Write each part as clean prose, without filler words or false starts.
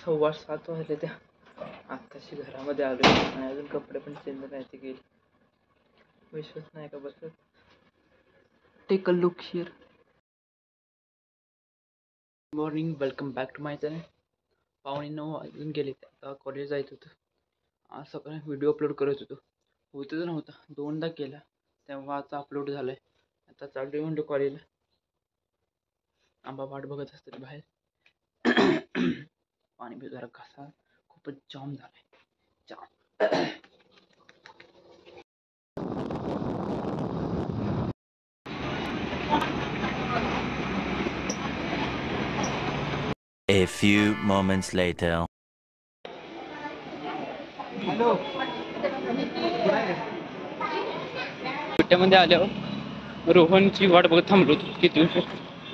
7:15 वाजले त्या. आत्ताशी घरामध्ये आलो आणि अजून कपडे पण चेंज नाही ते गेले. विश्वास नाही का बसत. Take a look here. Morning, welcome back to my channel. 9:15 वाजून गेले. आता कॉलेज जायचं होतं. आज सकाळी व्हिडिओ अपलोड करत होतो. होतच नव्हता. 2दा केला तेव्हा आता अपलोड झालाय. आता चाललोय म्हणतो कॉलेजला. आंबा वाट बघत असते बाहेर. पाणी बी जरा कसा खूपच जाम झालाय. जाम. A few moments later. Hello. सुट्ट्यामध्ये आल्यावर रोहनची वाट बघत थांबलो होतो किती दिवस.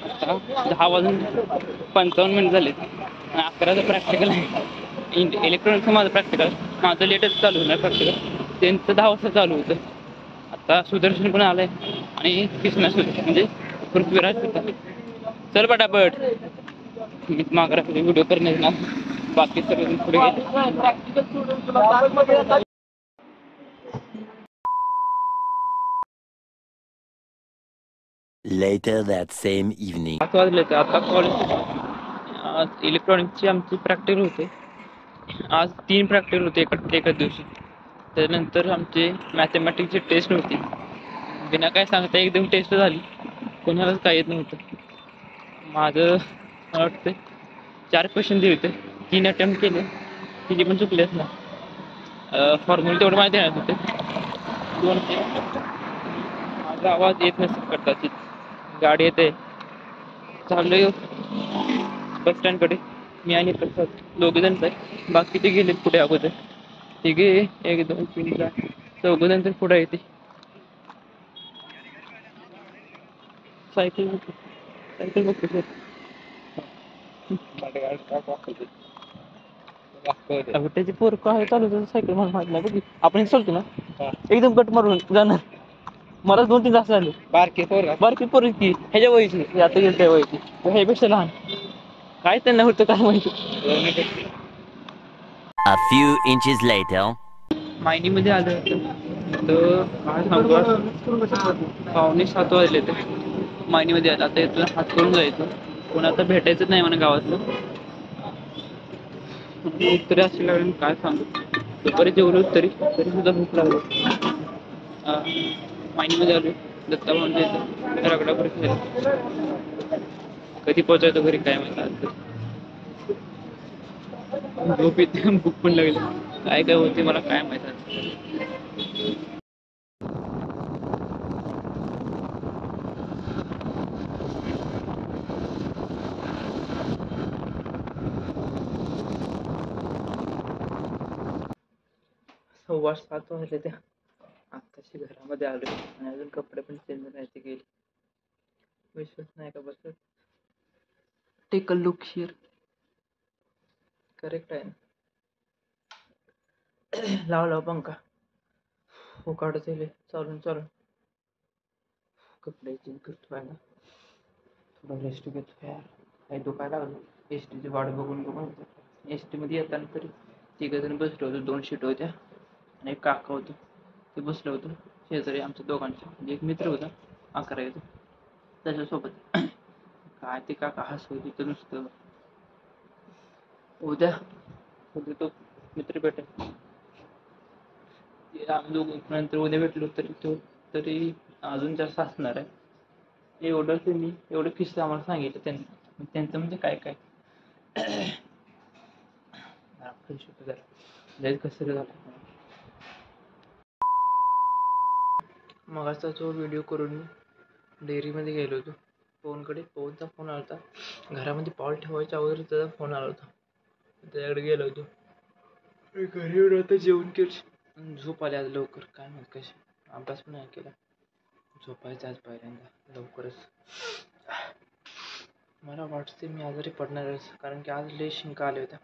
आता 10:55 झाले आणि 11चं प्रॅक्टिकल आहे. इलेक्ट्रॉनिक्सचं माझं प्रॅक्टिकल. माझं लेटेस्ट चालू होणार प्रॅक्टिकल. त्यांचं 10 वाजता चालू होतं. आता सुदर्शन पण आलंय आणि कृष्णा सुद्धा म्हणजे पृथ्वीराज सुद्धा. चल पटापट. मी मागं व्हिडिओ करणे ना. बाकी सगळे पुढे प्रॅक्टिकल सोडून तुला Later that same evening. 5 वाजले तर आता कॉलेज. आज इलेक्ट्रॉनिक्सची आमची प्रॅक्टिकल होते. आज 3 प्रॅक्टिकल होते एकाच दिवशी. त्यानंतर आमची मॅथमॅटिक्सची टेस्ट होती. बिना काय सांगता एकदम टेस्ट झाली. कोणालाच काय येत नव्हतं. माझं मला वाटतं 4 क्वेश्चन दिले होते. 3 अटेम्प्ट केले. तिथे पण चुकलेच ना. फॉर्म्युला तेवढं माहिती नाही होते. 2 माझा आवाज येत नसेल कदाचित. गाडी येते. चाललोय बस स्टँडकडे. मी आणि प्रसाद दोघेजणच आहे. बाकी ते गेलेत पुढे अगोदर. तिघे 1 2 3 4 चौघजण तर पुढे येते. सायकल बघतो. त्याची पोर काय चालू सायकल मला माहित नाही बघ. आपण चालतो ना एकदम कट मारून जाणार. मला 2-3 तास झाले. बारकी पोर की ह्याच्या वयाची आता येत वयाची ह्यापेक्षा लहान. काय त्यांना होतं काय माहिती. A few inches later. मायनीमध्ये आलं होतं तर काय सांगतो 6:45 वाजले ते मायनीमध्ये आलं. आता इथून हात करून जायचं. कोणाला भेटायचंच नाही म्हणा गावातलं. तरी असे लागले काय सांगू. दुपारी जेवलो तरी सुद्धा भूक लागली. मायनीमध्ये आलो. दत्ता म्हणजे रगडापुरी कधी पोहोचायचं घरी काय माहिती. झोप येते. भूक पण लागली. काय होते मला काय माहिती. सव्वा 7 वाजले त्या. आत्ताशी घरामध्ये आलो आणि अजून कपडे पण चेंज नाही ते गेले. विश्वास नाही का बसत. Take a look here. Correct आहे ना. लाव पंखा. हो काढत येईल चालून कपडे चेंज करतो आहे ना. थोडं रेस्ट घेतो यार. काही दुखायला लागलं. एसटीची वाट बघून एसटीमध्ये येताना तरी 3 जण बसलो होतो. 2 सीट होत्या आणि एक काका होतं ते बसलं होतं शेजारी आमच्या दोघांच्या. म्हणजे एक मित्र होता 11 येतो त्याच्यासोबत. काय ते काका हसवत होतं नुसतं. उद्या तो मित्र भेटेल. आम्ही दोघं नंतर उद्या भेटलो तरी अजून जास्त हसणार आहे. एवढं किस्से आम्हाला सांगितलं त्यांनी. त्यांचं म्हणजे काय फ्रेश होतं जरा. लय कसं झालं. मगाचा जो व्हिडिओ करून मी डेअरीमध्ये गेलो होतो. पवनचा फोन आला होता. घरामध्ये पाऊल ठेवायच्या अगोदर त्याचा फोन आला होता. त्याच्याकडे गेलो होतो. घरी येऊन आता जेवण केलं. झोप आली आज लवकर. काय माहित कशी. अभ्यास पण नाही केला. झोपायचं आज पहिल्यांदा लवकरच. मला वाटते मी आजारी पडणारच. कारण की आज लय शिंका आल्या होत्या.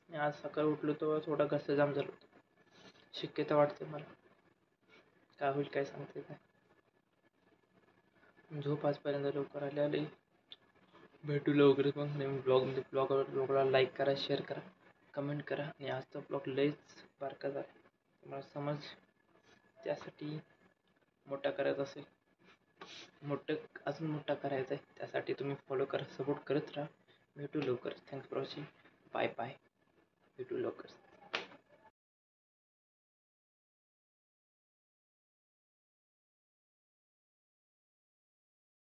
आज सकाळी उठलो तर थोडा घसा जाम झाला होता. शक्यता वाटते मला. काय होईल काय सांगते काय. झोप आज पहिल्यांदा लवकर आली. भेटू लवकरच मग नवीन ब्लॉगमध्ये. ब्लॉगला लाईक करा, शेअर करा, कमेंट करा. आणि आजचा ब्लॉग लयच बारका झाला, तुम्हाला समज त्यासाठी मोठा करायचा असेल, अजून मोठा करायचा आहे, त्यासाठी तुम्ही फॉलो करा, सपोर्ट करत राहा. भेटू लवकर. Thanks for watching. Bye bye. भेटू लवकर.